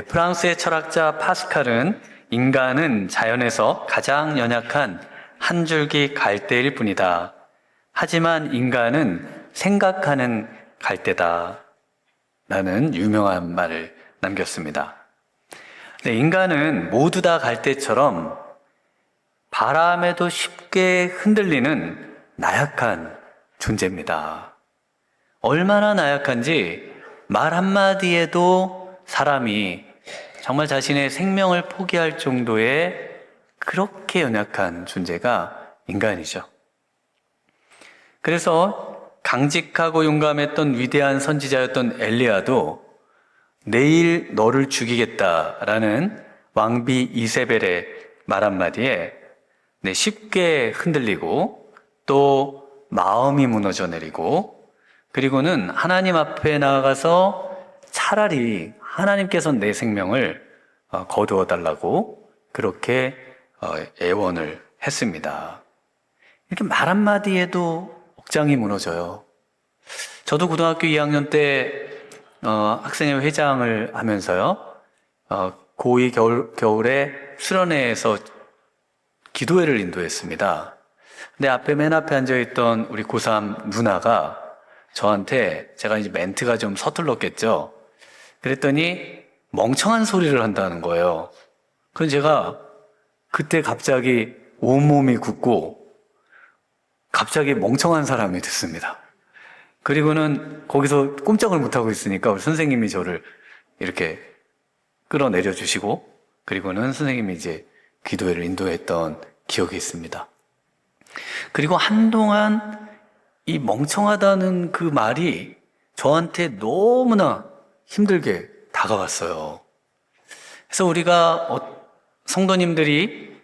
프랑스의 철학자 파스칼은 인간은 자연에서 가장 연약한 한 줄기 갈대일 뿐이다. 하지만 인간은 생각하는 갈대다. 라는 유명한 말을 남겼습니다. 인간은 모두 다 갈대처럼 바람에도 쉽게 흔들리는 나약한 존재입니다. 얼마나 나약한지 말 한마디에도 사람이 정말 자신의 생명을 포기할 정도의 그렇게 연약한 존재가 인간이죠. 그래서 강직하고 용감했던 위대한 선지자였던 엘리야도 내일 너를 죽이겠다라는 왕비 이세벨의 말 한마디에 쉽게 흔들리고 또 마음이 무너져 내리고 그리고는 하나님 앞에 나아가서 차라리 하나님께서 내 생명을 거두어 달라고 그렇게 애원을 했습니다. 이렇게 말 한마디에도 억장이 무너져요. 저도 고등학교 2학년 때 학생회 회장을 하면서요, 고2 겨울에 수련회에서 기도회를 인도했습니다. 근데 맨 앞에 앉아있던 우리 고3 누나가 저한테, 제가 이제 멘트가 좀 서툴렀겠죠. 그랬더니 멍청한 소리를 한다는 거예요. 그래서 제가 그때 갑자기 온몸이 굳고 갑자기 멍청한 사람이 됐습니다. 그리고는 거기서 꼼짝을 못하고 있으니까 우리 선생님이 저를 이렇게 끌어내려 주시고 그리고는 선생님이 이제 기도회를 인도했던 기억이 있습니다. 그리고 한동안 이 멍청하다는 그 말이 저한테 너무나 힘들게 다가왔어요. 그래서 우리가 성도님들이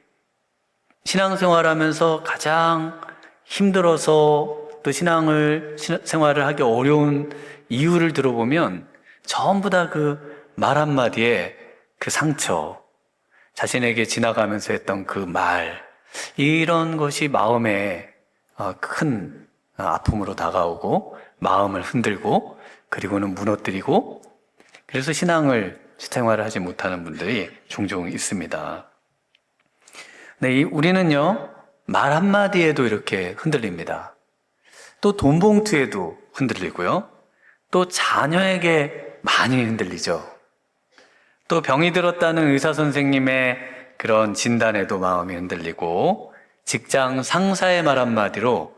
신앙생활하면서 가장 힘들어서 또 신앙생활을 하기 어려운 이유를 들어보면 전부 다 그 말 한마디에 그 상처, 자신에게 지나가면서 했던 그 말, 이런 것이 마음에 큰 아픔으로 다가오고 마음을 흔들고 그리고는 무너뜨리고 그래서 신앙생활을 하지 못하는 분들이 종종 있습니다. 우리는요, 말 한마디에도 이렇게 흔들립니다. 또 돈 봉투에도 흔들리고요. 또 자녀에게 많이 흔들리죠. 또 병이 들었다는 의사 선생님의 그런 진단에도 마음이 흔들리고 직장 상사의 말 한마디로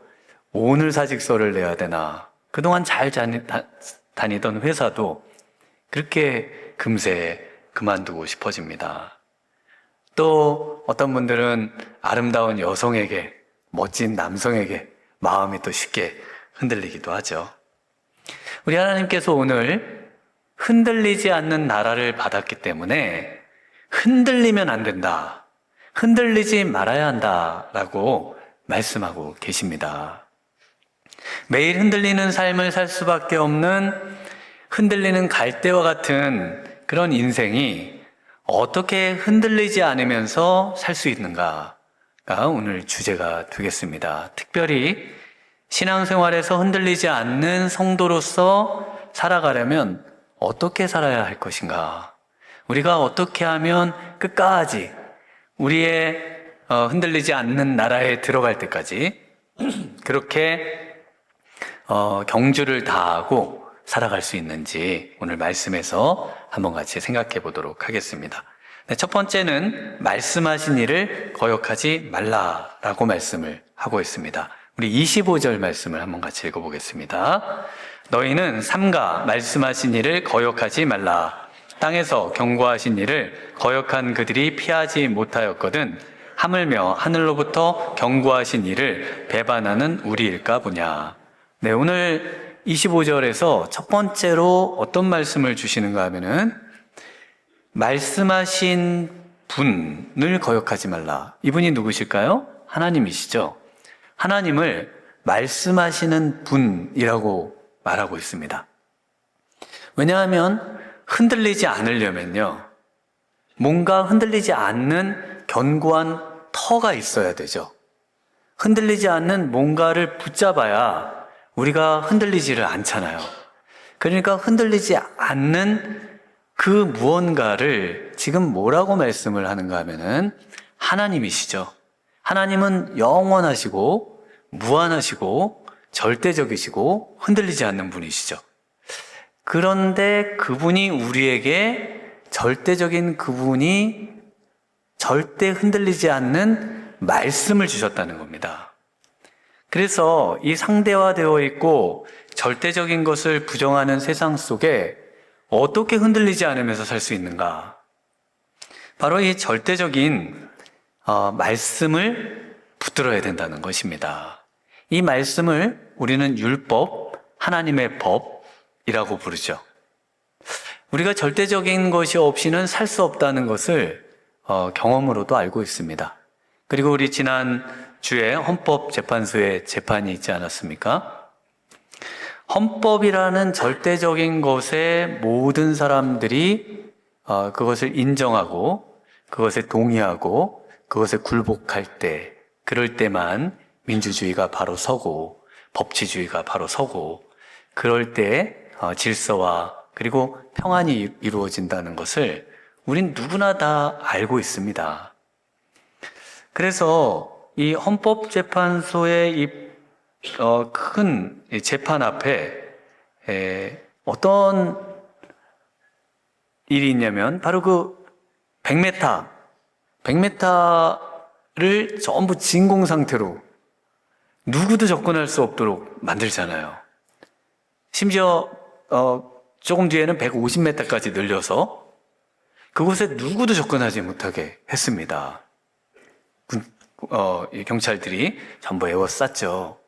오늘 사직서를 내야 되나, 그동안 잘 다니던 회사도 그렇게 금세 그만두고 싶어집니다. 또 어떤 분들은 아름다운 여성에게, 멋진 남성에게 마음이 또 쉽게 흔들리기도 하죠. 우리 하나님께서 오늘 흔들리지 않는 나라를 받았기 때문에 흔들리면 안 된다, 흔들리지 말아야 한다라고 말씀하고 계십니다. 매일 흔들리는 삶을 살 수밖에 없는 흔들리는 갈대와 같은 그런 인생이 어떻게 흔들리지 않으면서 살 수 있는가가 오늘 주제가 되겠습니다. 특별히 신앙생활에서 흔들리지 않는 성도로서 살아가려면 어떻게 살아야 할 것인가? 우리가 어떻게 하면 끝까지 우리의 흔들리지 않는 나라에 들어갈 때까지 그렇게 경주를 다하고 살아갈 수 있는지 오늘 말씀에서 한번 같이 생각해 보도록 하겠습니다. 첫 번째는 말씀하신 일을 거역하지 말라라고 말씀을 하고 있습니다. 우리 25절 말씀을 한번 같이 읽어보겠습니다. 너희는 삼가 말씀하신 일을 거역하지 말라. 땅에서 경고하신 일을 거역한 그들이 피하지 못하였거든 하물며 하늘로부터 경고하신 일을 배반하는 우리일까 보냐. 오늘 25절에서 첫 번째로 어떤 말씀을 주시는가 하면은 말씀하신 분을 거역하지 말라. 이분이 누구실까요? 하나님이시죠. 하나님을 말씀하시는 분이라고 말하고 있습니다. 왜냐하면 흔들리지 않으려면요, 뭔가 흔들리지 않는 견고한 터가 있어야 되죠. 흔들리지 않는 뭔가를 붙잡아야 우리가 흔들리지를 않잖아요. 그러니까 흔들리지 않는 그 무언가를 지금 뭐라고 말씀을 하는가 하면은 하나님이시죠. 하나님은 영원하시고 무한하시고 절대적이시고 흔들리지 않는 분이시죠. 그런데 그분이 우리에게 절대적인 그분이 절대 흔들리지 않는 말씀을 주셨다는 겁니다. 그래서 이 상대화되어 있고 절대적인 것을 부정하는 세상 속에 어떻게 흔들리지 않으면서 살 수 있는가? 바로 이 절대적인 말씀을 붙들어야 된다는 것입니다. 이 말씀을 우리는 율법, 하나님의 법이라고 부르죠. 우리가 절대적인 것이 없이는 살 수 없다는 것을 경험으로도 알고 있습니다. 그리고 우리 지난 주에 헌법재판소에 재판이 있지 않았습니까? 헌법이라는 절대적인 것에 모든 사람들이 그것을 인정하고 그것에 동의하고 그것에 굴복할 때, 그럴 때만 민주주의가 바로 서고 법치주의가 바로 서고 그럴 때 질서와 그리고 평안이 이루어진다는 것을 우린 누구나 다 알고 있습니다. 그래서 이 헌법재판소의 이 큰 재판 앞에 어떤 일이 있냐면 바로 그 100m를 전부 진공 상태로 누구도 접근할 수 없도록 만들잖아요. 심지어 조금 뒤에는 150m까지 늘려서 그곳에 누구도 접근하지 못하게 했습니다. 경찰들이 전부 에워쌌죠.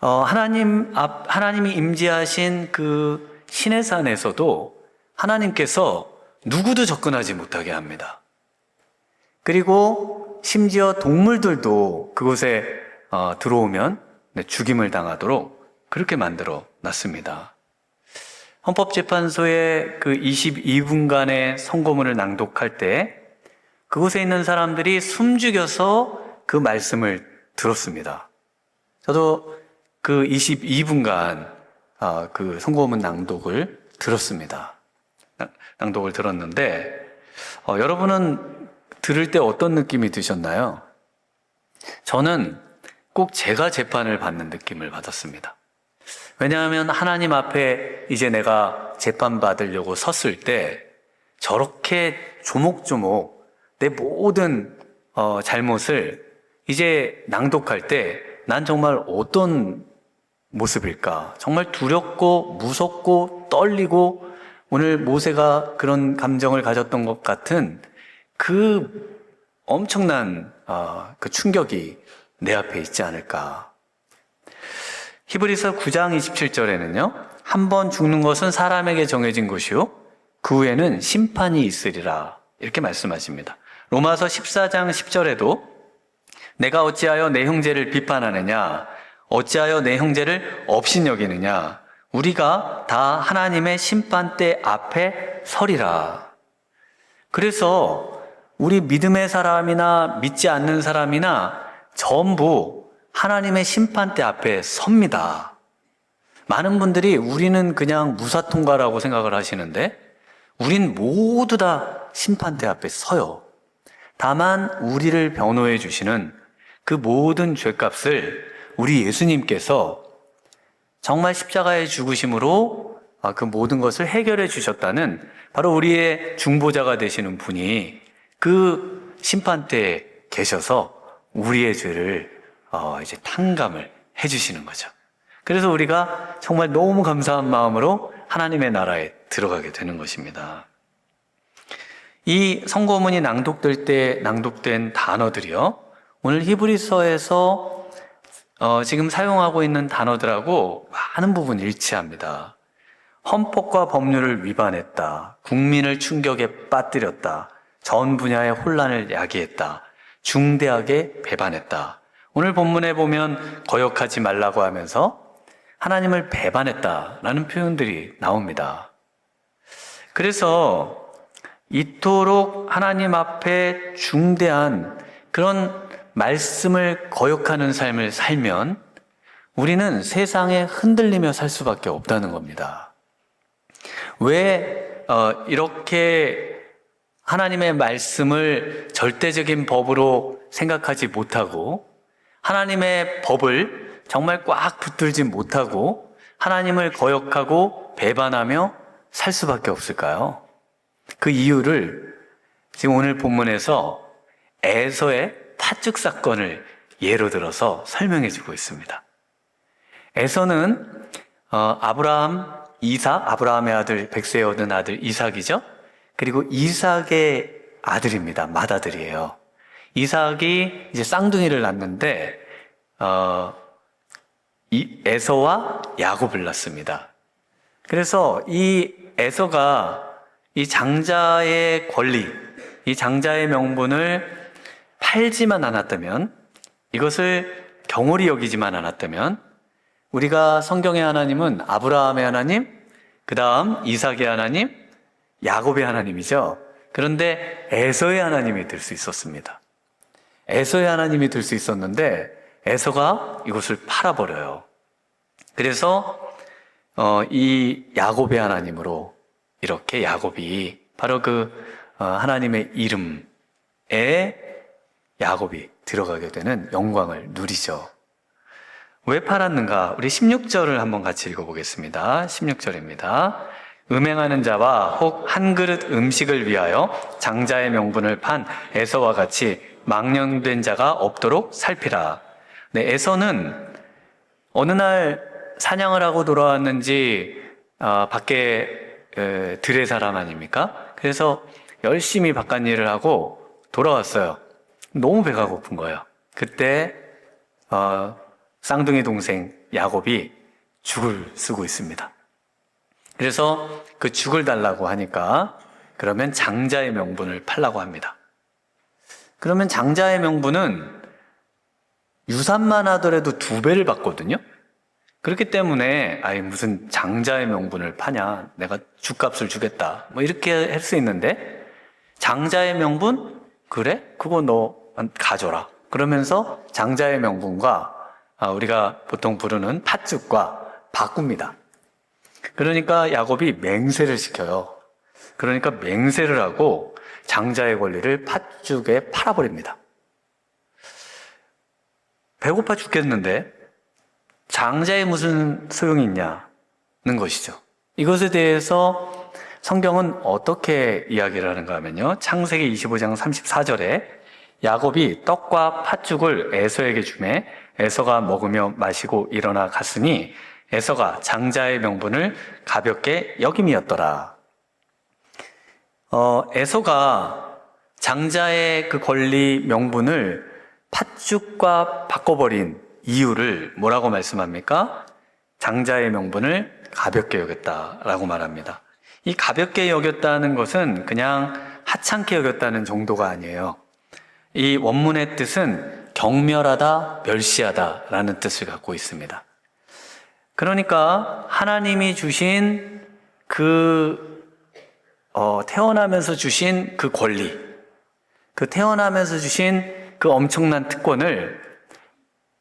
하나님이 임재하신 그 시내산에서도 하나님께서 누구도 접근하지 못하게 합니다. 그리고 심지어 동물들도 그곳에 들어오면 죽임을 당하도록 그렇게 만들어 놨습니다. 헌법재판소의 그 22분간의 선고문을 낭독할 때 그곳에 있는 사람들이 숨죽여서 그 말씀을 들었습니다. 저도 그 22분간 그 선고문 낭독을 들었습니다. 낭독을 들었는데 여러분은 들을 때 어떤 느낌이 드셨나요? 저는 꼭 제가 재판을 받는 느낌을 받았습니다. 왜냐하면 하나님 앞에 이제 내가 재판받으려고 섰을 때 저렇게 조목조목 내 모든 잘못을 이제 낭독할 때 난 정말 어떤 모습일까? 정말 두렵고 무섭고 떨리고 오늘 모세가 그런 감정을 가졌던 것 같은 그 엄청난 그 충격이 내 앞에 있지 않을까? 히브리서 9장 27절에는요. 한 번 죽는 것은 사람에게 정해진 것이요 그 후에는 심판이 있으리라 이렇게 말씀하십니다. 로마서 14장 10절에도 내가 어찌하여 내 형제를 비판하느냐 어찌하여 내 형제를 업신여기느냐 우리가 다 하나님의 심판대 앞에 서리라. 그래서 우리 믿음의 사람이나 믿지 않는 사람이나 전부 하나님의 심판대 앞에 섭니다. 많은 분들이 우리는 그냥 무사통과라고 생각을 하시는데 우린 모두 다 심판대 앞에 서요. 다만 우리를 변호해 주시는 그 모든 죄값을 우리 예수님께서 정말 십자가의 죽으심으로 그 모든 것을 해결해 주셨다는 바로 우리의 중보자가 되시는 분이 그 심판대에 계셔서 우리의 죄를 이제 탕감을 해주시는 거죠. 그래서 우리가 정말 너무 감사한 마음으로 하나님의 나라에 들어가게 되는 것입니다. 이 선고문이 낭독될 때 낭독된 단어들이요. 오늘 히브리서에서 지금 사용하고 있는 단어들하고 많은 부분 일치합니다. 헌법과 법률을 위반했다. 국민을 충격에 빠뜨렸다. 전 분야의 혼란을 야기했다. 중대하게 배반했다. 오늘 본문에 보면 거역하지 말라고 하면서 하나님을 배반했다라는 표현들이 나옵니다. 그래서 이토록 하나님 앞에 중대한 그런 말씀을 거역하는 삶을 살면 우리는 세상에 흔들리며 살 수밖에 없다는 겁니다. 왜 이렇게 하나님의 말씀을 절대적인 법으로 생각하지 못하고 하나님의 법을 정말 꽉 붙들지 못하고 하나님을 거역하고 배반하며 살 수밖에 없을까요? 그 이유를 지금 오늘 본문에서 에서의 팥죽 사건을 예로 들어서 설명해 주고 있습니다. 에서는 아브라함의 아들, 백세에 얻은 아들 이삭이죠. 그리고 이삭의 아들입니다. 맏아들이에요. 이삭이 이제 쌍둥이를 낳는데 에서와 야곱을 낳습니다. 그래서 이 에서가 이 장자의 권리, 이 장자의 명분을 팔지만 않았다면, 이것을 경홀히 여기지만 않았다면, 우리가 성경의 하나님은 아브라함의 하나님, 그 다음 이삭의 하나님, 야곱의 하나님이죠. 그런데 에서의 하나님이 될 수 있었습니다. 에서의 하나님이 될 수 있었는데 에서가 이것을 팔아버려요. 그래서 이 야곱의 하나님으로 이렇게 야곱이 바로 그 하나님의 이름에 야곱이 들어가게 되는 영광을 누리죠. 왜 팔았는가? 우리 16절을 한번 같이 읽어보겠습니다. 16절입니다. 음행하는 자와 혹 한 그릇 음식을 위하여 장자의 명분을 판 에서와 같이 망령된 자가 없도록 살피라. 네, 에서는 어느 날 사냥을 하고 돌아왔는지 밖에 들의 사람 아닙니까? 그래서 열심히 바깥 일을 하고 돌아왔어요. 너무 배가 고픈 거예요. 그때 쌍둥이 동생 야곱이 죽을 쓰고 있습니다. 그래서 그 죽을 달라고 하니까 그러면 장자의 명분을 팔라고 합니다. 그러면 장자의 명분은 유산만 하더라도 2배를 받거든요. 그렇기 때문에 무슨 장자의 명분을 파냐, 내가 죗값을 주겠다, 뭐 이렇게 할 수 있는데, 장자의 명분? 그래? 그거 너 가져라. 그러면서 장자의 명분과 우리가 보통 부르는 팥죽과 바꿉니다. 그러니까 야곱이 맹세를 시켜요. 그러니까 맹세를 하고 장자의 권리를 팥죽에 팔아버립니다. 배고파 죽겠는데 장자에 무슨 소용이 있냐는 것이죠. 이것에 대해서 성경은 어떻게 이야기를 하는가 하면요, 창세기 25장 34절에 야곱이 떡과 팥죽을 에서에게 주매 에서가 먹으며 마시고 일어나 갔으니 에서가 장자의 명분을 가볍게 여김이었더라. 에서가 장자의 그 권리 명분을 팥죽과 바꿔버린 이유를 뭐라고 말씀합니까? 장자의 명분을 가볍게 여겼다라고 말합니다. 이 가볍게 여겼다는 것은 그냥 하찮게 여겼다는 정도가 아니에요. 이 원문의 뜻은 경멸하다, 멸시하다라는 뜻을 갖고 있습니다. 그러니까 하나님이 주신 태어나면서 주신 그 권리, 그 태어나면서 주신 그 엄청난 특권을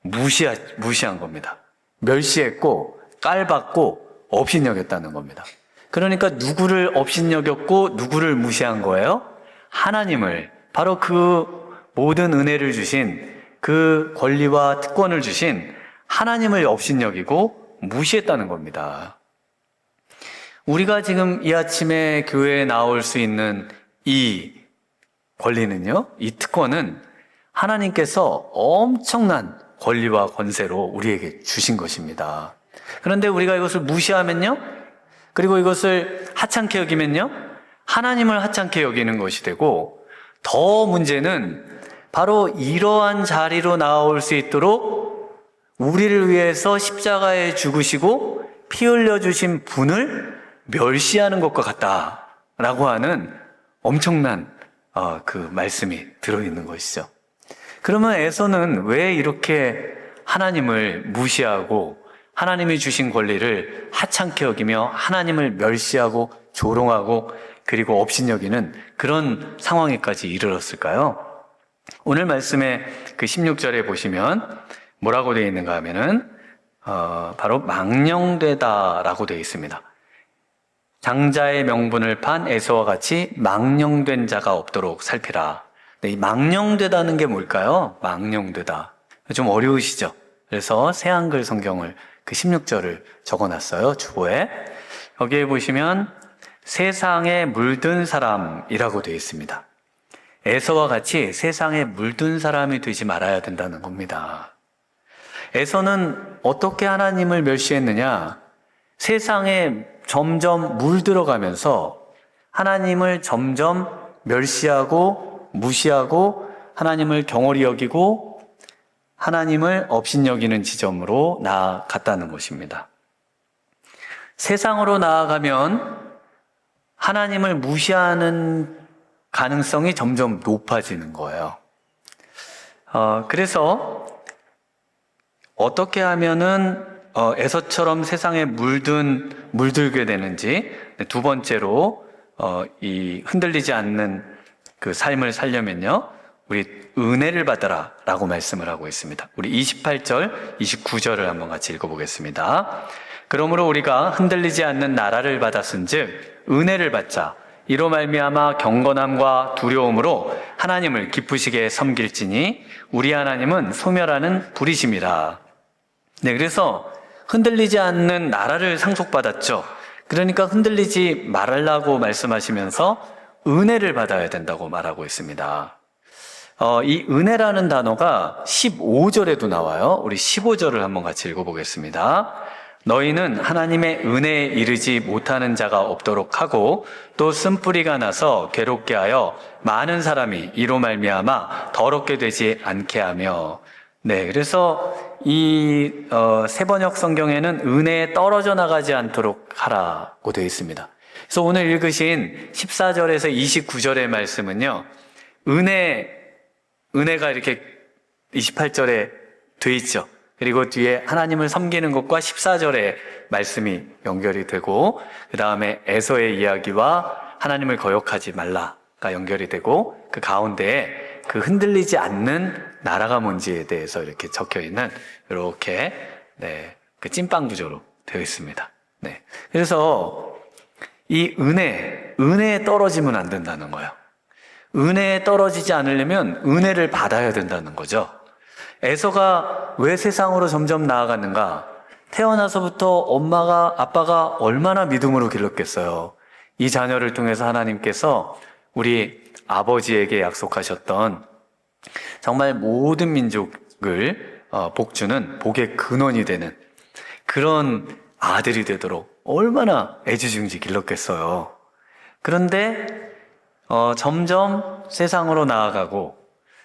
무시한 겁니다. 멸시했고 깔봤고 업신여겼다는 겁니다. 그러니까 누구를 업신여겼고 누구를 무시한 거예요? 하나님을, 바로 그 모든 은혜를 주신, 그 권리와 특권을 주신 하나님을 업신여기고 무시했다는 겁니다. 우리가 지금 이 아침에 교회에 나올 수 있는 이 권리는요, 이 특권은 하나님께서 엄청난 권리와 권세로 우리에게 주신 것입니다. 그런데 우리가 이것을 무시하면요, 그리고 이것을 하찮게 여기면요, 하나님을 하찮게 여기는 것이 되고, 더 문제는 바로 이러한 자리로 나올 수 있도록 우리를 위해서 십자가에 죽으시고 피 흘려주신 분을 멸시하는 것과 같다라고 하는 엄청난 그 말씀이 들어있는 것이죠. 그러면 에서는 왜 이렇게 하나님을 무시하고 하나님이 주신 권리를 하찮게 여기며 하나님을 멸시하고 조롱하고 그리고 업신여기는 그런 상황에까지 이르렀을까요? 오늘 말씀의 그 16절에 보시면 뭐라고 되어 있는가 하면은 바로 망령되다라고 되어 있습니다. 장자의 명분을 판 에서와 같이 망령된 자가 없도록 살피라. 네, 이 망령되다는 게 뭘까요? 망령되다. 좀 어려우시죠? 그래서 새한글 성경을 그 16절을 적어놨어요. 주보에. 여기에 보시면 세상에 물든 사람이라고 되어 있습니다. 에서와 같이 세상에 물든 사람이 되지 말아야 된다는 겁니다. 에서는 어떻게 하나님을 멸시했느냐? 세상에 점점 물들어가면서 하나님을 점점 멸시하고 무시하고 하나님을 경홀히 여기고 하나님을 업신여기는 지점으로 나아갔다는 것입니다. 세상으로 나아가면 하나님을 무시하는 가능성이 점점 높아지는 거예요. 그래서 어떻게 하면은 에서처럼 세상에 물들게 되는지, 두 번째로 이 흔들리지 않는 그 삶을 살려면요, 우리 은혜를 받아라 라고 말씀을 하고 있습니다. 우리 28절, 29절을 한번 같이 읽어보겠습니다. 그러므로 우리가 흔들리지 않는 나라를 받았은즉 은혜를 받자. 이로 말미암아 경건함과 두려움으로 하나님을 기쁘시게 섬길지니 우리 하나님은 소멸하는 불이심이라. 네, 그래서 흔들리지 않는 나라를 상속받았죠. 그러니까 흔들리지 말라고 말씀하시면서 은혜를 받아야 된다고 말하고 있습니다. 이 은혜라는 단어가 15절에도 나와요. 우리 15절을 한번 같이 읽어보겠습니다. 너희는 하나님의 은혜에 이르지 못하는 자가 없도록 하고 또 쓴뿌리가 나서 괴롭게 하여 많은 사람이 이로 말미암아 더럽게 되지 않게 하며. 네, 그래서 이 세번역 성경에는 은혜에 떨어져 나가지 않도록 하라고 되어 있습니다. 그래서 오늘 읽으신 14절에서 29절의 말씀은요, 은혜가 이렇게 28절에 되어 있죠. 그리고 뒤에 하나님을 섬기는 것과 14절의 말씀이 연결이 되고, 그 다음에 에서의 이야기와 하나님을 거역하지 말라가 연결이 되고, 그 가운데에 그 흔들리지 않는 나라가 뭔지에 대해서 이렇게 적혀 있는 이렇게 그 찐빵 구조로 되어 있습니다. 네. 그래서 이 은혜에 떨어지면 안 된다는 거예요. 은혜에 떨어지지 않으려면 은혜를 받아야 된다는 거죠. 에서가 왜 세상으로 점점 나아갔는가? 태어나서부터 엄마가, 아빠가 얼마나 믿음으로 길렀겠어요. 이 자녀를 통해서 하나님께서 우리 아버지에게 약속하셨던 정말 모든 민족을 복주는 복의 근원이 되는 그런 아들이 되도록 얼마나 애지중지 길렀겠어요. 그런데 점점 세상으로 나아가고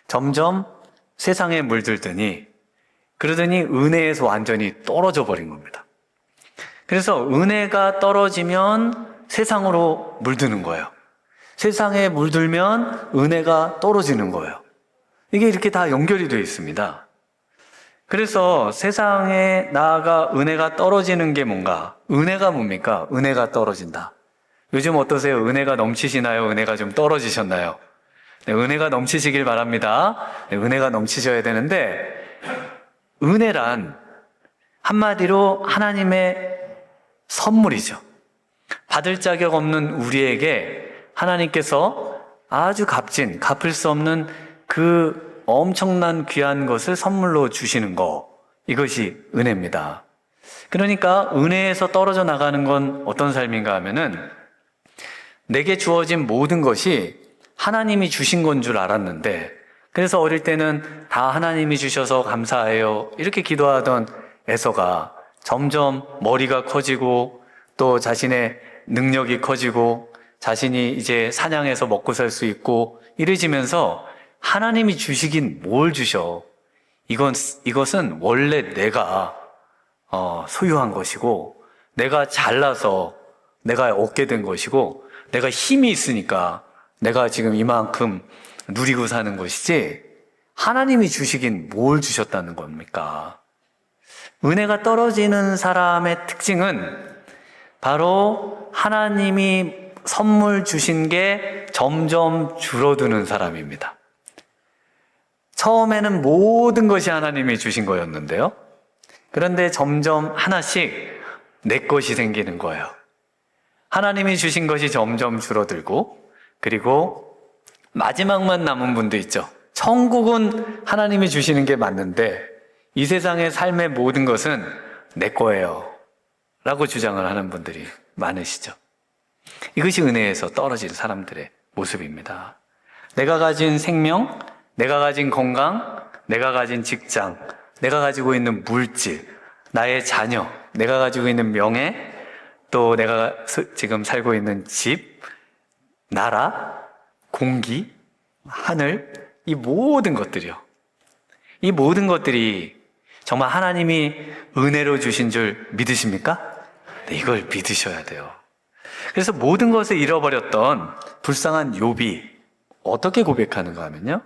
점점 세상에 물들더니 그러더니 은혜에서 완전히 떨어져 버린 겁니다. 그래서 은혜가 떨어지면 세상으로 물드는 거예요. 세상에 물들면 은혜가 떨어지는 거예요. 이게 이렇게 다 연결이 되어 있습니다. 그래서 세상에 나아가 은혜가 떨어지는 게 뭔가? 은혜가 뭡니까? 은혜가 떨어진다. 요즘 어떠세요? 은혜가 넘치시나요? 은혜가 좀 떨어지셨나요? 네, 은혜가 넘치시길 바랍니다. 네, 은혜가 넘치셔야 되는데, 은혜란 한마디로 하나님의 선물이죠. 받을 자격 없는 우리에게 하나님께서 아주 갚을 수 없는 그 엄청난 귀한 것을 선물로 주시는 거, 이것이 은혜입니다. 그러니까 은혜에서 떨어져 나가는 건 어떤 삶인가 하면은 내게 주어진 모든 것이 하나님이 주신 건 줄 알았는데, 그래서 어릴 때는 다 하나님이 주셔서 감사해요 이렇게 기도하던 에서가 점점 머리가 커지고 또 자신의 능력이 커지고 자신이 이제 사냥해서 먹고 살 수 있고 이래지면서 하나님이 주시긴 뭘 주셔. 이것은 원래 내가 소유한 것이고 내가 잘나서 내가 얻게 된 것이고 내가 힘이 있으니까 내가 지금 이만큼 누리고 사는 것이지 하나님이 주시긴 뭘 주셨다는 겁니까? 은혜가 떨어지는 사람의 특징은 바로 하나님이 선물 주신 게 점점 줄어드는 사람입니다. 처음에는 모든 것이 하나님이 주신 거였는데요. 그런데 점점 하나씩 내 것이 생기는 거예요. 하나님이 주신 것이 점점 줄어들고, 그리고 마지막만 남은 분도 있죠. 천국은 하나님이 주시는 게 맞는데 이 세상의 삶의 모든 것은 내 거예요 라고 주장을 하는 분들이 많으시죠. 이것이 은혜에서 떨어진 사람들의 모습입니다. 내가 가진 생명, 내가 가진 건강, 내가 가진 직장, 내가 가지고 있는 물질, 나의 자녀, 내가 가지고 있는 명예, 또 내가 지금 살고 있는 집, 나라, 공기, 하늘, 이 모든 것들이요. 이 모든 것들이 정말 하나님이 은혜로 주신 줄 믿으십니까? 네, 이걸 믿으셔야 돼요. 그래서 모든 것을 잃어버렸던 불쌍한 욥이 어떻게 고백하는가 하면요.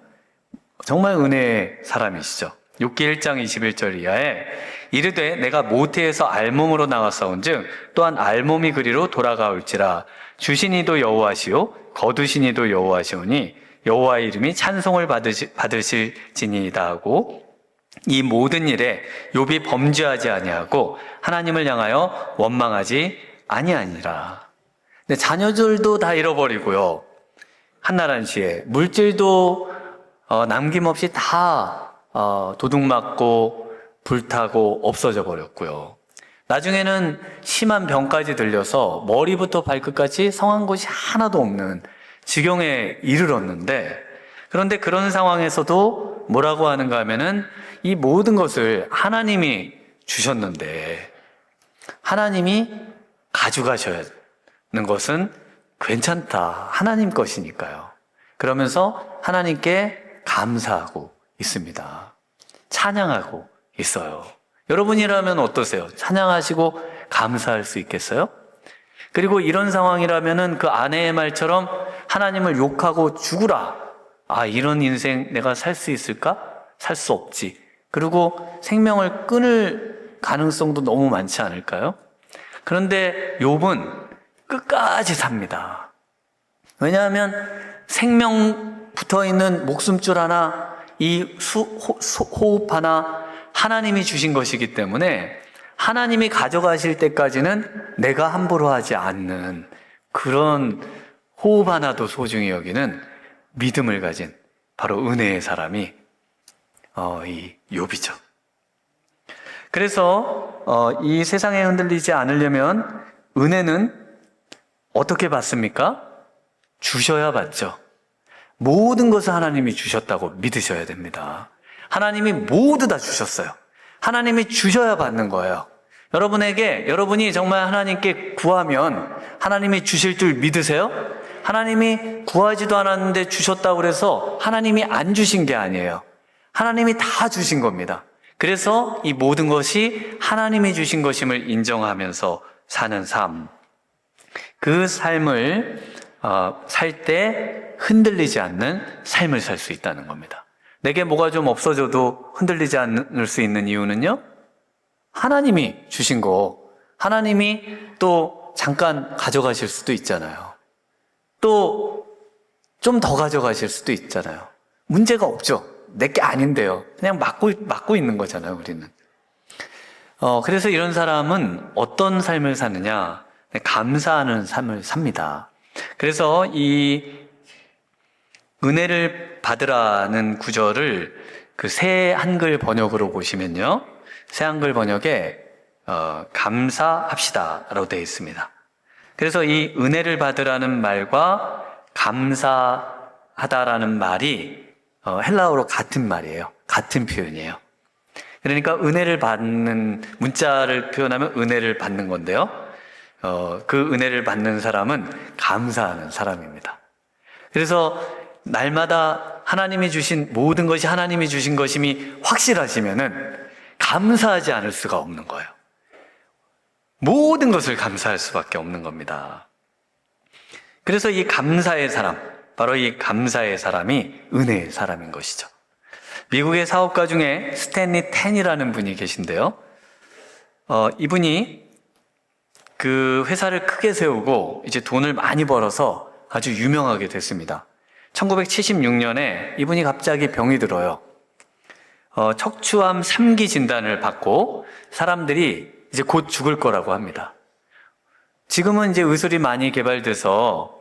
정말 은혜의 사람이시죠. 욥기 1장 21절 이하에 이르되 내가 모태에서 알몸으로 나왔사온즉 또한 알몸이 그리로 돌아가올지라 주신 이도 여호와시요 거두신 이도 여호와시오니 여호와의 이름이 찬송을 받으실지니이다 하고 이 모든 일에 욥이 범죄하지 아니하고 하나님을 향하여 원망하지 아니하니라. 근데 자녀들도 다 잃어버리고요. 한나라시에 물질도 남김없이 다 도둑맞고 불타고 없어져 버렸고요. 나중에는 심한 병까지 들려서 머리부터 발끝까지 성한 곳이 하나도 없는 지경에 이르렀는데, 그런데 그런 상황에서도 뭐라고 하는가 하면은 이 모든 것을 하나님이 주셨는데 하나님이 가져가셔야 하는 것은 괜찮다. 하나님 것이니까요. 그러면서 하나님께 감사하고 있습니다. 찬양하고 있어요. 여러분이라면 어떠세요? 찬양하시고 감사할 수 있겠어요? 그리고 이런 상황이라면은 그 아내의 말처럼 하나님을 욕하고 죽으라. 아, 이런 인생 내가 살 수 있을까? 살 수 없지. 그리고 생명을 끊을 가능성도 너무 많지 않을까요? 그런데 욥은 끝까지 삽니다. 왜냐하면 생명 붙어있는 목숨줄 하나, 이 호흡 하나 하나님이 주신 것이기 때문에 하나님이 가져가실 때까지는 내가 함부로 하지 않는 그런 호흡 하나도 소중히 여기는 믿음을 가진 바로 은혜의 사람이 이 욥이죠. 그래서 이 세상에 흔들리지 않으려면 은혜는 어떻게 받습니까? 주셔야 받죠. 모든 것을 하나님이 주셨다고 믿으셔야 됩니다. 하나님이 모두 다 주셨어요. 하나님이 주셔야 받는 거예요. 여러분이 정말 하나님께 구하면 하나님이 주실 줄 믿으세요? 하나님이 구하지도 않았는데 주셨다고 해서 하나님이 안 주신 게 아니에요. 하나님이 다 주신 겁니다. 그래서 이 모든 것이 하나님이 주신 것임을 인정하면서 사는 삶, 그 삶을 살 때 흔들리지 않는 삶을 살 수 있다는 겁니다. 내게 뭐가 좀 없어져도 흔들리지 않을 수 있는 이유는요, 하나님이 주신 거, 하나님이 또 잠깐 가져가실 수도 있잖아요. 또 좀 더 가져가실 수도 있잖아요. 문제가 없죠. 내게 아닌데요. 그냥 맡고 있는 거잖아요, 우리는. 그래서 이런 사람은 어떤 삶을 사느냐? 감사하는 삶을 삽니다. 그래서 이 은혜를 받으라는 구절을 그 새 한글 번역으로 보시면요, 새 한글 번역에 감사합시다라고 되어 있습니다. 그래서 이 은혜를 받으라는 말과 감사하다라는 말이 헬라어로 같은 말이에요. 같은 표현이에요. 그러니까 은혜를 받는, 문자를 표현하면 은혜를 받는 건데요, 그 은혜를 받는 사람은 감사하는 사람입니다. 그래서 날마다 하나님이 주신 모든 것이 하나님이 주신 것임이 확실하시면은 감사하지 않을 수가 없는 거예요. 모든 것을 감사할 수밖에 없는 겁니다. 그래서 이 감사의 사람, 바로 이 감사의 사람이 은혜의 사람인 것이죠. 미국의 사업가 중에 스탠리 텐이라는 분이 계신데요, 이분이 그 회사를 크게 세우고 이제 돈을 많이 벌어서 아주 유명하게 됐습니다. 1976년에 이분이 갑자기 병이 들어요. 척추암 3기 진단을 받고 사람들이 이제 곧 죽을 거라고 합니다. 지금은 이제 의술이 많이 개발돼서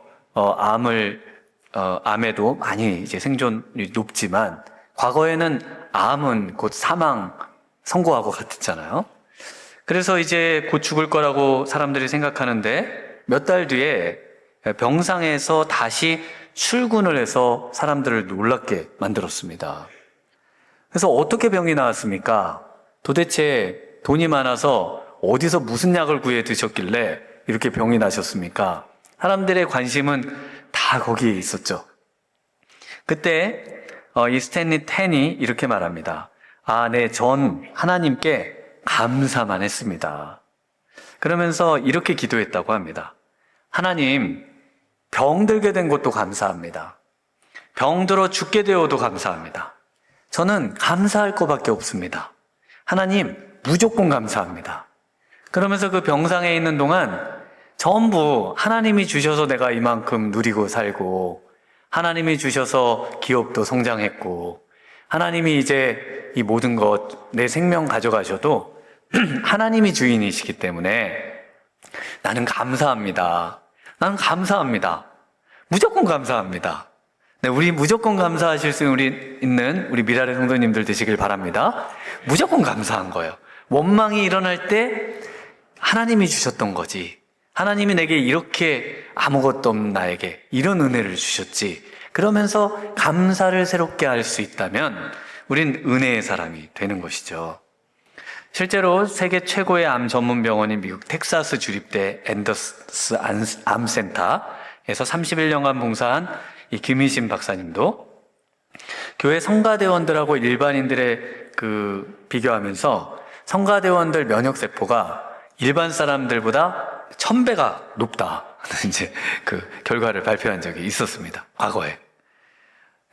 암에도 많이 이제 생존율이 높지만 과거에는 암은 곧 사망 선고하고 같았잖아요. 그래서 이제 곧 죽을 거라고 사람들이 생각하는데 몇 달 뒤에 병상에서 다시 출근을 해서 사람들을 놀랍게 만들었습니다. 그래서 어떻게 병이 나왔습니까? 도대체 돈이 많아서 어디서 무슨 약을 구해 드셨길래 이렇게 병이 나셨습니까? 사람들의 관심은 다 거기에 있었죠. 그때 이 스탠리 텐이 이렇게 말합니다. 네, 전 하나님께 감사만 했습니다. 그러면서 이렇게 기도했다고 합니다. 하나님, 병들게 된 것도 감사합니다. 병들어 죽게 되어도 감사합니다. 저는 감사할 것밖에 없습니다. 하나님, 무조건 감사합니다. 그러면서 그 병상에 있는 동안 전부 하나님이 주셔서 내가 이만큼 누리고 살고, 하나님이 주셔서 기업도 성장했고, 하나님이 이제 이 모든 것, 내 생명 가져가셔도 하나님이 주인이시기 때문에 나는 감사합니다. 나는 감사합니다. 무조건 감사합니다. 네, 우리 무조건 감사하실 수 있는 우리 미라의 성도님들 되시길 바랍니다. 무조건 감사한 거예요. 원망이 일어날 때 하나님이 주셨던 거지. 하나님이 내게 이렇게 아무것도 없는 나에게 이런 은혜를 주셨지. 그러면서 감사를 새롭게 할 수 있다면 우린 은혜의 사람이 되는 것이죠. 실제로 세계 최고의 암 전문 병원인 미국 텍사스 주립대 앤더스 암센터에서 31년간 봉사한 이 김희신 박사님도 교회 성가대원들하고 일반인들의 비교하면서 성가대원들 면역세포가 일반 사람들보다 1000배가 높다. 이제 결과를 발표한 적이 있었습니다. 과거에.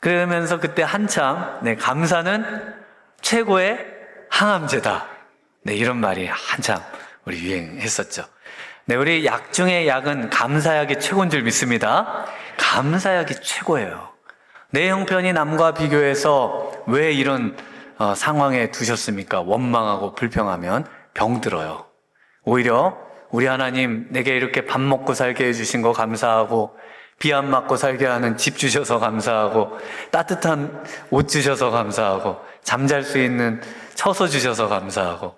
그러면서 그때 한참, 감사는 최고의 항암제다. 이런 말이 한참 우리 유행했었죠. 우리 약 중에 약은 감사약이 최고인 줄 믿습니다. 감사약이 최고예요. 내 형편이 남과 비교해서 왜 이런 상황에 두셨습니까? 원망하고 불평하면 병들어요. 오히려 우리 하나님 내게 이렇게 밥 먹고 살게 해주신 거 감사하고, 비 안 맞고 살게 하는 집 주셔서 감사하고, 따뜻한 옷 주셔서 감사하고, 잠잘 수 있는 처소 주셔서 감사하고,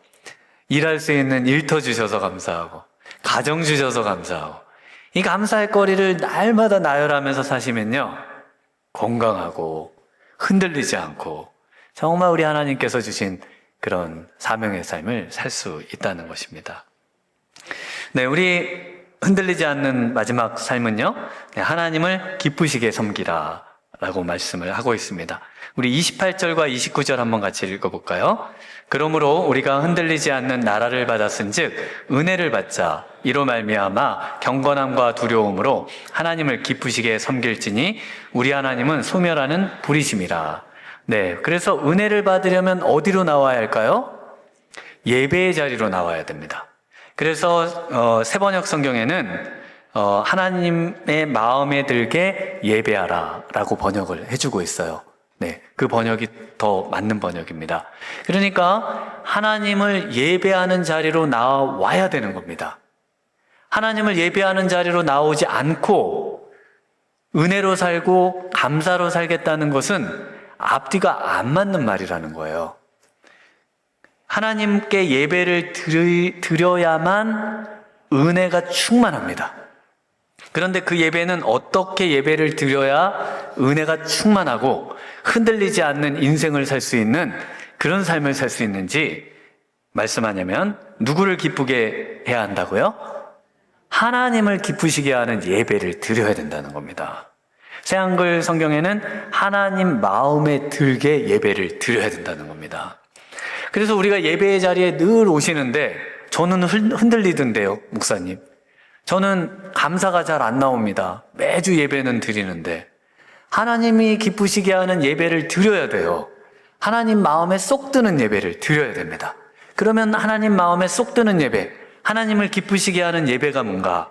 일할 수 있는 일터 주셔서 감사하고, 가정 주셔서 감사하고, 이 감사의 거리를 날마다 나열하면서 사시면요, 건강하고 흔들리지 않고 정말 우리 하나님께서 주신 그런 사명의 삶을 살 수 있다는 것입니다. 우리 흔들리지 않는 마지막 삶은요, 하나님을 기쁘시게 섬기라 라고 말씀을 하고 있습니다. 우리 28절과 29절 한번 같이 읽어볼까요? 그러므로 우리가 흔들리지 않는 나라를 받았은즉 은혜를 받자. 이로 말미암아 경건함과 두려움으로 하나님을 기쁘시게 섬길지니 우리 하나님은 소멸하는 불이심이라. 그래서 은혜를 받으려면 어디로 나와야 할까요? 예배의 자리로 나와야 됩니다. 그래서 새번역 성경에는 하나님의 마음에 들게 예배하라 라고 번역을 해주고 있어요. 그 번역이 더 맞는 번역입니다. 그러니까 하나님을 예배하는 자리로 나와야 되는 겁니다. 하나님을 예배하는 자리로 나오지 않고 은혜로 살고 감사로 살겠다는 것은 앞뒤가 안 맞는 말이라는 거예요. 하나님께 예배를 드려야만 은혜가 충만합니다. 그런데 그 예배는 어떻게 예배를 드려야 은혜가 충만하고 흔들리지 않는 인생을 살 수 있는 그런 삶을 살 수 있는지 말씀하냐면, 누구를 기쁘게 해야 한다고요? 하나님을 기쁘시게 하는 예배를 드려야 된다는 겁니다. 새한글 성경에는 하나님 마음에 들게 예배를 드려야 된다는 겁니다. 그래서 우리가 예배의 자리에 늘 오시는데 저는 흔들리던데요, 목사님. 저는 감사가 잘 안 나옵니다. 매주 예배는 드리는데 하나님이 기쁘시게 하는 예배를 드려야 돼요. 하나님 마음에 쏙 드는 예배를 드려야 됩니다. 그러면 하나님 마음에 쏙 드는 예배, 하나님을 기쁘시게 하는 예배가 뭔가?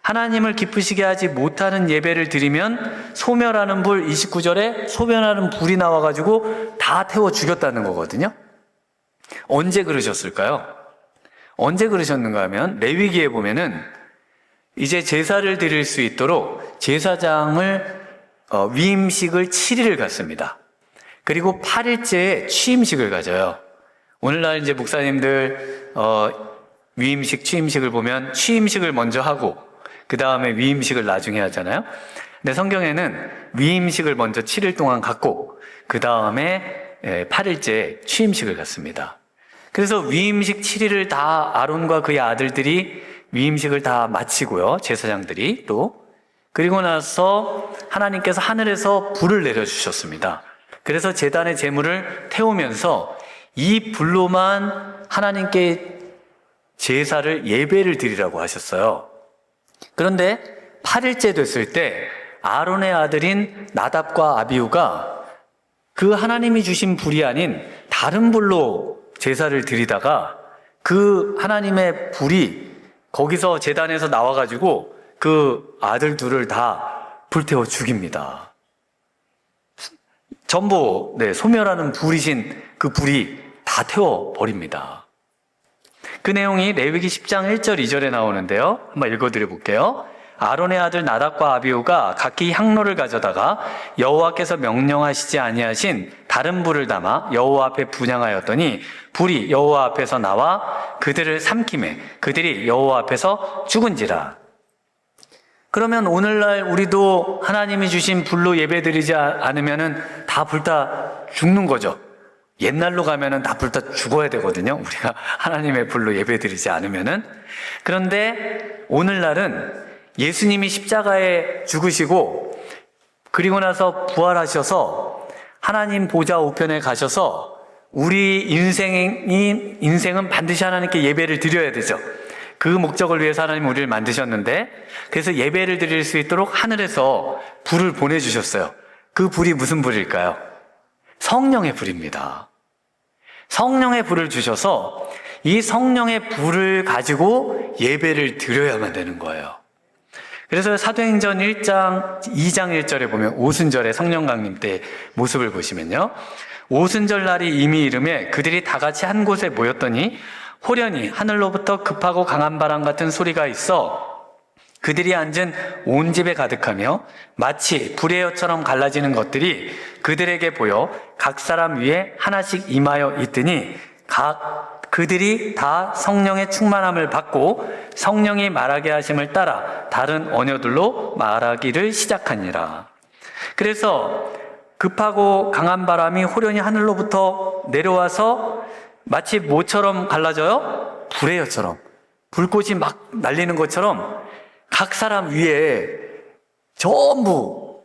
하나님을 기쁘시게 하지 못하는 예배를 드리면 소멸하는 불, 29절에 소멸하는 불이 나와가지고 다 태워 죽였다는 거거든요. 언제 그러셨을까요? 언제 그러셨는가 하면 레위기에 보면은 이제 제사를 드릴 수 있도록 제사장을 위임식을 7일을 갖습니다. 그리고 8일째에 취임식을 가져요. 오늘날 이제 목사님들 위임식, 취임식을 보면 취임식을 먼저 하고 그 다음에 위임식을 나중에 하잖아요. 근데 성경에는 위임식을 먼저 7일 동안 갖고 그 다음에 8일째 취임식을 갖습니다. 그래서 위임식 7일을 다 아론과 그의 아들들이 위임식을 다 마치고요. 제사장들이 또 그리고 나서 하나님께서 하늘에서 불을 내려주셨습니다. 그래서 제단의 제물을 태우면서 이 불로만 하나님께 제사를 예배를 드리라고 하셨어요. 그런데 8일째 됐을 때 아론의 아들인 나답과 아비후가 그 하나님이 주신 불이 아닌 다른 불로 제사를 드리다가 그 하나님의 불이 거기서 제단에서 나와가지고 그 아들 둘을 다 불태워 죽입니다. 전부 소멸하는 불이신 그 불이 다 태워버립니다. 그 내용이 레위기 10장 1절 2절에 나오는데요. 한번 읽어드려 볼게요. 아론의 아들 나답과 아비후가 각기 향로를 가져다가 여호와께서 명령하시지 아니하신 다른 불을 담아 여호와 앞에 분향하였더니 불이 여호와 앞에서 나와 그들을 삼키매 그들이 여호와 앞에서 죽은지라. 그러면 오늘날 우리도 하나님이 주신 불로 예배드리지 않으면은 다 불타 죽는 거죠. 옛날로 가면은 다 불타 죽어야 되거든요. 우리가 하나님의 불로 예배드리지 않으면은. 그런데 오늘날은 예수님이 십자가에 죽으시고 그리고 나서 부활하셔서 하나님 보좌 우편에 가셔서 우리 인생은 반드시 하나님께 예배를 드려야 되죠. 그 목적을 위해서 하나님 우리를 만드셨는데 그래서 예배를 드릴 수 있도록 하늘에서 불을 보내주셨어요. 그 불이 무슨 불일까요? 성령의 불입니다. 성령의 불을 주셔서 이 성령의 불을 가지고 예배를 드려야만 되는 거예요. 그래서 사도행전 2장 1절에 보면 오순절에 성령 강림 때 모습을 보시면요. 오순절 날이 이미 이르매 그들이 다 같이 한 곳에 모였더니 호련히 하늘로부터 급하고 강한 바람 같은 소리가 있어 그들이 앉은 온 집에 가득하며 마치 불의 혀처럼 갈라지는 것들이 그들에게 보여 각 사람 위에 하나씩 임하여 있더니 그들이 다 성령의 충만함을 받고 성령이 말하게 하심을 따라 다른 언어들로 말하기를 시작하니라. 그래서 급하고 강한 바람이 호련히 하늘로부터 내려와서 마치 뭐처럼 갈라져요? 불의 혀처럼. 불꽃이 막 날리는 것처럼 각 사람 위에 전부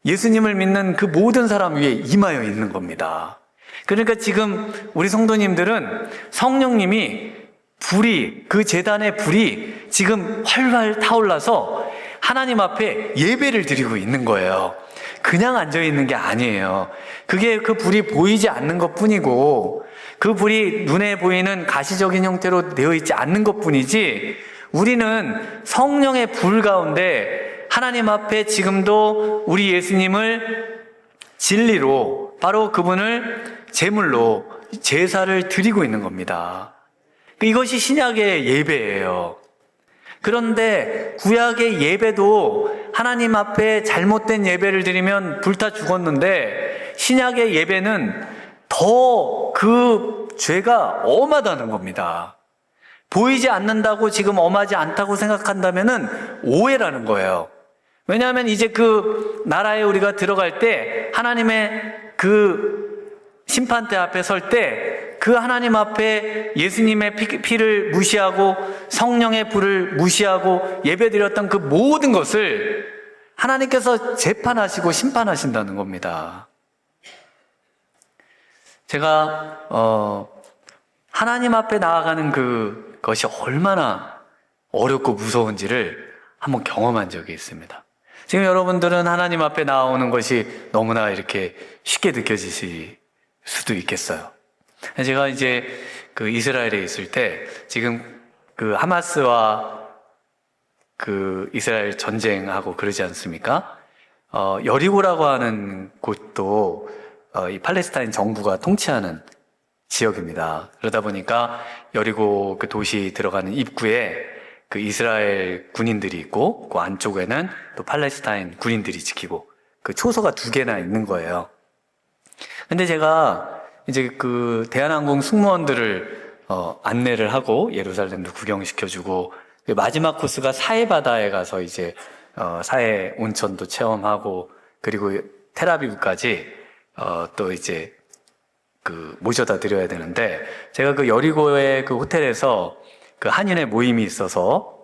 예수님을 믿는 그 모든 사람 위에 임하여 있는 겁니다. 그러니까 지금 우리 성도님들은 성령님이 불이, 그 제단의 불이 지금 활활 타올라서 하나님 앞에 예배를 드리고 있는 거예요. 그냥 앉아있는 게 아니에요. 그게 그 불이 보이지 않는 것 뿐이고 그 불이 눈에 보이는 가시적인 형태로 되어 있지 않는 것 뿐이지 우리는 성령의 불 가운데 하나님 앞에 지금도 우리 예수님을 진리로 바로 그분을 제물로 제사를 드리고 있는 겁니다. 이것이 신약의 예배예요. 그런데 구약의 예배도 하나님 앞에 잘못된 예배를 드리면 불타 죽었는데 신약의 예배는 더 그 죄가 엄하다는 겁니다. 보이지 않는다고 지금 엄하지 않다고 생각한다면은 오해라는 거예요. 왜냐하면 이제 그 나라에 우리가 들어갈 때 하나님의 그 심판대 앞에 설 때 그 하나님 앞에 예수님의 피를 무시하고 성령의 불을 무시하고 예배드렸던 그 모든 것을 하나님께서 재판하시고 심판하신다는 겁니다. 제가 하나님 앞에 나아가는 그것이 얼마나 어렵고 무서운지를 한번 경험한 적이 있습니다. 지금 여러분들은 하나님 앞에 나오는 것이 너무나 이렇게 쉽게 느껴지실 수도 있겠어요. 제가 이제 그 이스라엘에 있을 때 지금 그 하마스와 그 이스라엘 전쟁하고 그러지 않습니까? 여리고라고 하는 곳도 이 팔레스타인 정부가 통치하는 지역입니다. 그러다 보니까 여리고 그 도시 들어가는 입구에 그 이스라엘 군인들이 있고 그 안쪽에는 또 팔레스타인 군인들이 지키고 그 초소가 2개나 있는 거예요. 근데 제가 이제 그 대한항공 승무원들을 안내를 하고 예루살렘도 구경시켜주고 마지막 코스가 사해 바다에 가서 이제 사해 온천도 체험하고 그리고 텔아비브까지 또 이제 그 모셔다 드려야 되는데 제가 그 여리고의 그 호텔에서 그 한인의 모임이 있어서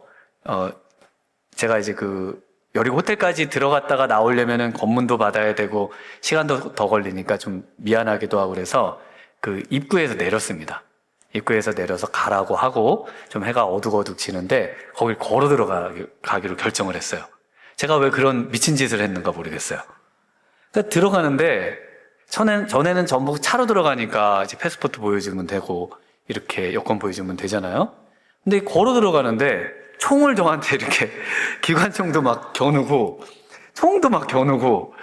제가 이제 그 여리고 호텔까지 들어갔다가 나오려면은 검문도 받아야 되고 시간도 더 걸리니까 좀 미안하기도 하고 그래서 그 입구에서 내렸습니다. 입구에서 내려서 가라고 하고 좀 해가 어둑어둑 지는데 거길 걸어 들어가기로 결정을 했어요. 제가 왜 그런 미친 짓을 했는가 모르겠어요. 그러니까 들어가는데 전에는 전부 차로 들어가니까 이제 패스포트 보여주면 되고 이렇게 여권 보여주면 되잖아요. 근데 걸어 들어가는데 총을 저한테 이렇게 기관총도 막 겨누고 총도 막 겨누고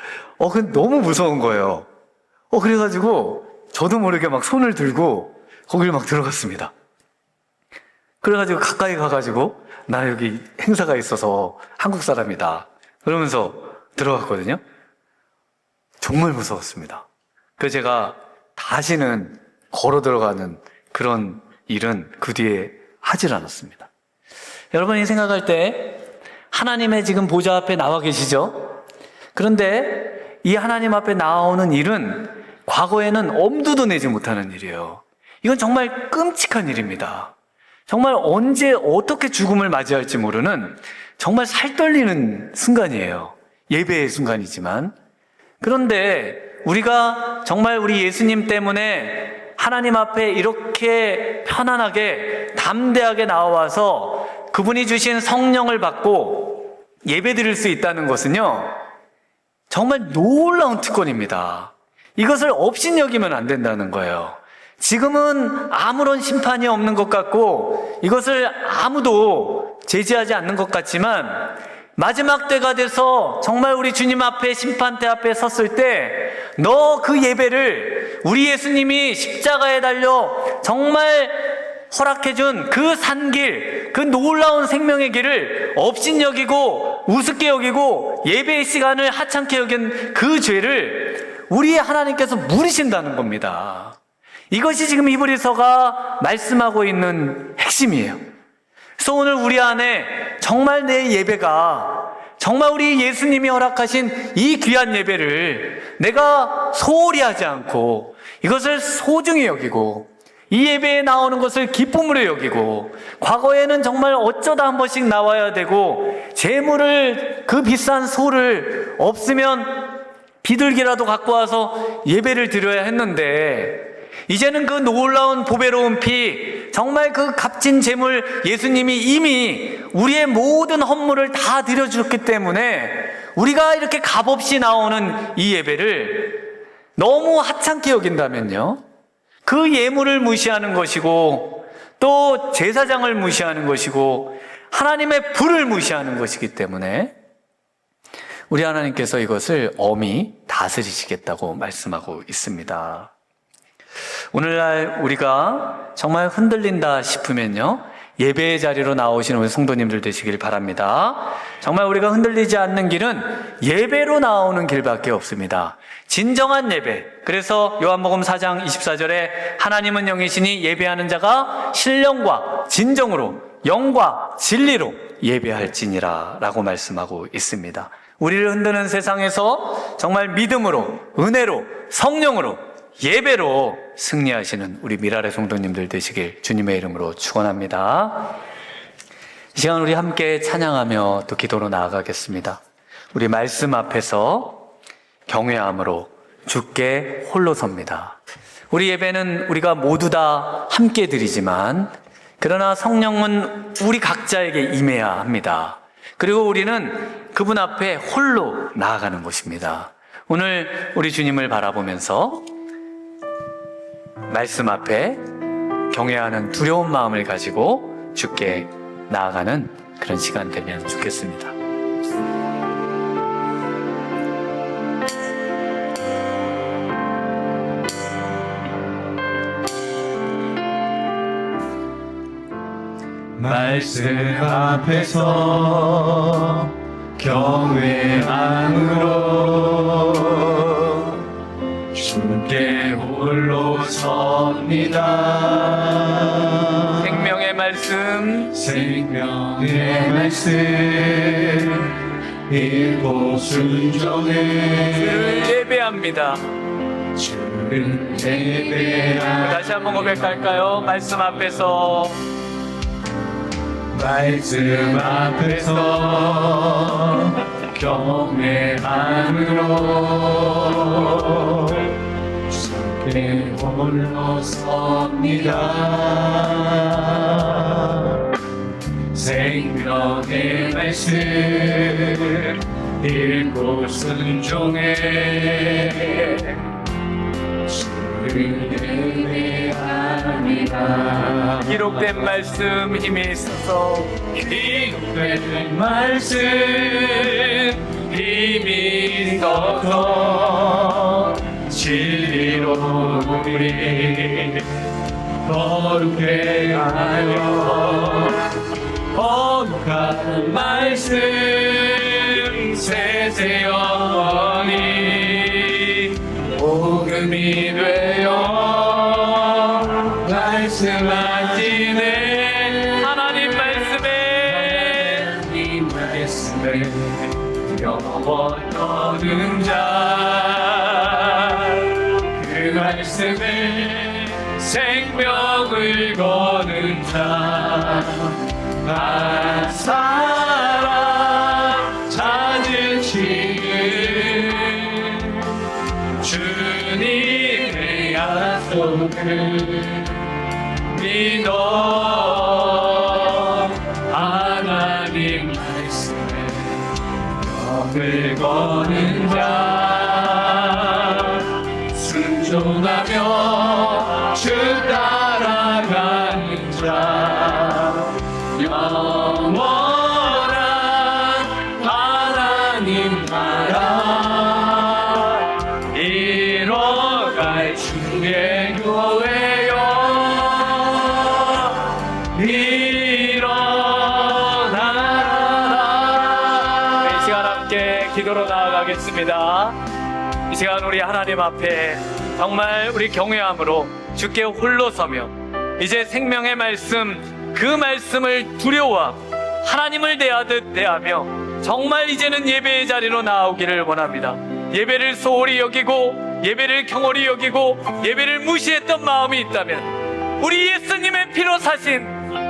그 너무 무서운 거예요. 그래가지고 저도 모르게 막 손을 들고 거길 막 들어갔습니다. 그래가지고 가까이 가가지고 나 여기 행사가 있어서 한국 사람이다 그러면서 들어갔거든요. 정말 무서웠습니다. 그래서 제가 다시는 걸어 들어가는 그런 일은 그 뒤에 하질 않았습니다. 여러분이 생각할 때 하나님의 지금 보좌 앞에 나와 계시죠? 그런데 이 하나님 앞에 나오는 일은 과거에는 엄두도 내지 못하는 일이에요. 이건 정말 끔찍한 일입니다. 정말 언제 어떻게 죽음을 맞이할지 모르는 정말 살떨리는 순간이에요. 예배의 순간이지만. 그런데 우리가 정말 우리 예수님 때문에 하나님 앞에 이렇게 편안하게 담대하게 나와서 그분이 주신 성령을 받고 예배드릴 수 있다는 것은요, 정말 놀라운 특권입니다. 이것을 업신여기면 안 된다는 거예요. 지금은 아무런 심판이 없는 것 같고 이것을 아무도 제지하지 않는 것 같지만 마지막 때가 돼서 정말 우리 주님 앞에 심판대 앞에 섰을 때 너 그 예배를 우리 예수님이 십자가에 달려 정말 허락해준 그 산길, 그 놀라운 생명의 길을 업신여기고 우습게 여기고 예배의 시간을 하찮게 여긴 그 죄를 우리 하나님께서 물으신다는 겁니다. 이것이 지금 히브리서가 말씀하고 있는 핵심이에요. 그래서 오늘 우리 안에 정말 내 예배가 정말 우리 예수님이 허락하신 이 귀한 예배를 내가 소홀히 하지 않고 이것을 소중히 여기고 이 예배에 나오는 것을 기쁨으로 여기고 과거에는 정말 어쩌다 한 번씩 나와야 되고 재물을 그 비싼 소를 없으면 비둘기라도 갖고 와서 예배를 드려야 했는데 이제는 그 놀라운 보배로운 피 정말 그 값진 재물 예수님이 이미 우리의 모든 헌물을 다 드려주셨기 때문에 우리가 이렇게 값없이 나오는 이 예배를 너무 하찮게 여긴다면요 그 예물을 무시하는 것이고 또 제사장을 무시하는 것이고 하나님의 불을 무시하는 것이기 때문에 우리 하나님께서 이것을 엄히 다스리시겠다고 말씀하고 있습니다. 오늘날 우리가 정말 흔들린다 싶으면요 예배의 자리로 나오시는 우리 성도님들 되시길 바랍니다. 정말 우리가 흔들리지 않는 길은 예배로 나오는 길밖에 없습니다. 진정한 예배. 그래서 요한복음 4장 24절에 하나님은 영이시니 예배하는 자가 신령과 진정으로 영과 진리로 예배할지니라 라고 말씀하고 있습니다. 우리를 흔드는 세상에서 정말 믿음으로 은혜로 성령으로 예배로 승리하시는 우리 미랄의 성도님들 되시길 주님의 이름으로 축원합니다. 이 시간 우리 함께 찬양하며 또 기도로 나아가겠습니다. 우리 말씀 앞에서 경외함으로 주께 홀로 섭니다. 우리 예배는 우리가 모두 다 함께 드리지만 그러나 성령은 우리 각자에게 임해야 합니다. 그리고 우리는 그분 앞에 홀로 나아가는 것입니다. 오늘 우리 주님을 바라보면서 말씀 앞에 경외하는 두려운 마음을 가지고 주께 나아가는 그런 시간 되면 좋겠습니다. 말씀 앞에서 경외함으로 주께 홀로 섭니다. 생명의 말씀, 생명의 말씀 읽고 순종해 주를 예배합니다. 주를 예배합니다. 다시 한번 고백할까요? 말씀 앞에서 경외함으로 주께 홀로 섭니다. 생명의 말씀 읽고 순종해 주를 예배합니다. 기록된 말씀 힘이 있어서 기록된 말씀 힘이 있어서 진리로 우리 거룩해 하여 거룩한 말씀 세세 영원히 복음이 되어 말씀하시네. 하나님 말씀에 영원 거는 자 그 말씀에 생명을 거는 자 한 사람 찾으시는 주님의 약속을 믿어. 하나님 말씀에 영을 거는 자 순종하며 주 따라가는 자 영원한 하나님 나라 이뤄갈 주의 교회여 일어나라. 이 시간 함께 기도로 나아가겠습니다. 이 시간 우리 하나님 앞에 정말 우리 경외함으로 주께 홀로 서며 이제 생명의 말씀 그 말씀을 두려워 하나님을 대하듯 대하며 정말 이제는 예배의 자리로 나오기를 원합니다. 예배를 소홀히 여기고 예배를 경홀히 여기고 예배를 무시했던 마음이 있다면 우리 예수님의 피로 사신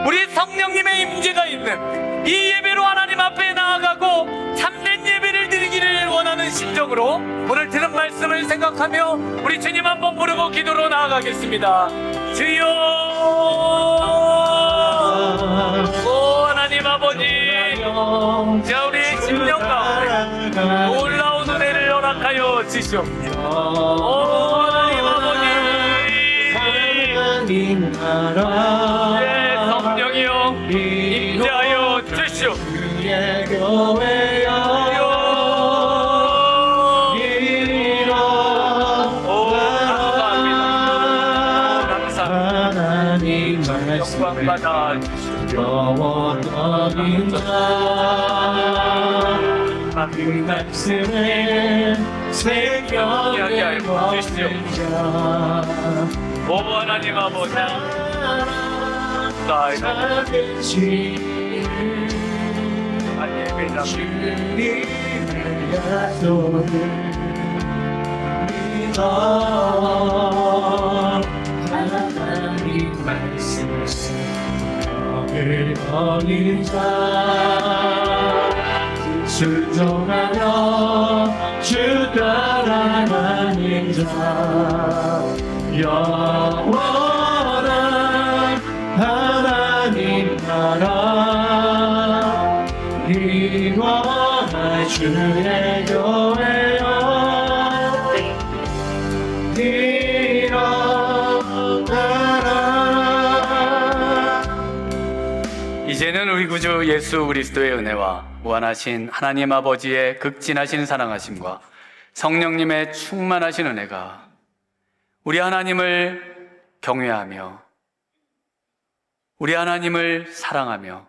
우리 성령님의 임재가 있는 이 예배로 하나님 앞에 나아가고 참된 예배를 드리기를 원하는 심정으로 오늘 들은 말씀을 생각하며 우리 주님 한번 부르고 기도로 나아가겠습니다. 주여 오 하나님 아버지 자 우리의 심령 가운데 놀라운 은혜를 허락하여 주시옵소서. 오 하나님 아버지 네 성령이여 임재하여 주시옵소서. 영광받아 영원한 자 그 말씀에 생명을 거는 자 오 하나님 아버지 주님의 약속을 믿어 하나님 말씀을 영을 거는 자 순종하며 주 따라가는 자 영원한 하나님 나라 이루어갈 주의 교회여 이제는 우리 구주 예수 그리스도의 은혜와 무한하신 하나님 아버지의 극진하신 사랑하심과 성령님의 충만하신 은혜가 우리 하나님을 경외하며 우리 하나님을 사랑하며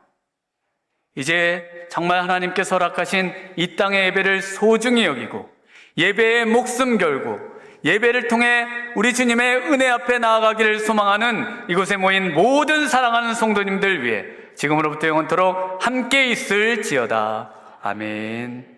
이제 정말 하나님께서 허락하신 이 땅의 예배를 소중히 여기고 예배에 목숨 걸고 예배를 통해 우리 주님의 은혜 앞에 나아가기를 소망하는 이곳에 모인 모든 사랑하는 성도님들 위해 지금으로부터 영원토록 함께 있을지어다. 아멘.